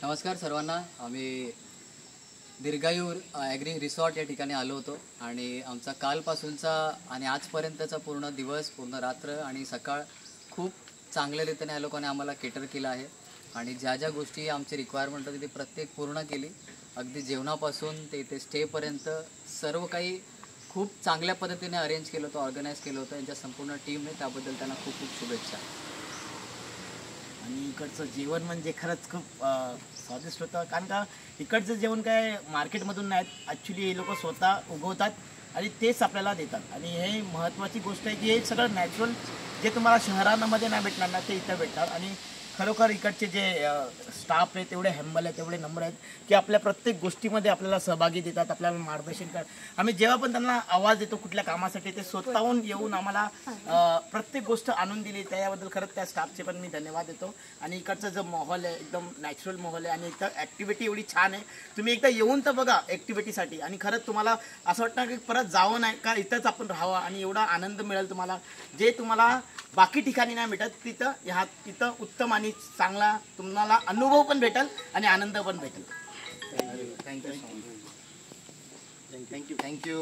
नमस्कार सर्वांना. आम्ही दीर्घायू ॲग्री रिसॉर्ट या ठिकाणी आलो होतो आणि आमचा कालपासूनचा आणि आजपर्यंतचा पूर्ण दिवस, पूर्ण रात्र आणि सकाळ खूप चांगल्या रीतीने या लोकांनी आम्हाला केटर केलं आहे आणि ज्या ज्या गोष्टी आमची रिक्वायरमेंट होती ती प्रत्येक पूर्ण केली. अगदी जेवणापासून ते इथे स्टेपर्यंत सर्व काही खूप चांगल्या पद्धतीने अरेंज केलं होतं, ऑर्गनाईज केलं होतं यांच्या संपूर्ण टीमने. त्याबद्दल त्यांना खूप खूप शुभेच्छा. आणि इकडचं जेवण म्हणजे खरंच खूप स्वादिष्ट होतं. कारण का इकडचं जेवण काय मार्केटमधून नाहीत, ॲक्च्युली हे लोक स्वतः उगवतात आणि तेच आपल्याला देतात. आणि हे महत्त्वाची गोष्ट आहे की हे सगळं नॅचरल जे तुम्हाला शहरांमध्ये नाही भेटणार ना ते इथं भेटतात. आणि खरोखर इकडचे जे स्टाफ आहे तेवढे हॅम्बल आहेत, तेवढे नम्र आहेत की आपल्या प्रत्येक गोष्टीमध्ये आपल्याला सहभागी देतात, आपल्याला मार्गदर्शन करतात. आम्ही जेव्हा पण त्यांना आवाज देतो कुठल्या कामासाठी ते स्वतःहून येऊन आम्हाला प्रत्येक गोष्ट आणून दिली, त्याबद्दल खरंच त्या स्टाफचे पण मी धन्यवाद देतो. आणि इकडचं जो माहोल आहे एकदम नॅचरल माहोल आहे आणि इथं ॲक्टिव्हिटी एवढी छान आहे. तुम्ही एकदा येऊन तर बघा ॲक्टिव्हिटीसाठी आणि खरंच तुम्हाला असं वाटतं की परत जावं नाही का, इथंच आपण राहावं आणि एवढा आनंद मिळेल तुम्हाला जे तुम्हाला बाकी ठिकाणी नाही भेटत. तिथं उत्तम आणि चांगला तुम्हाला अनुभव पण भेटेल आणि आनंद पण भेटेल. थँक्यू.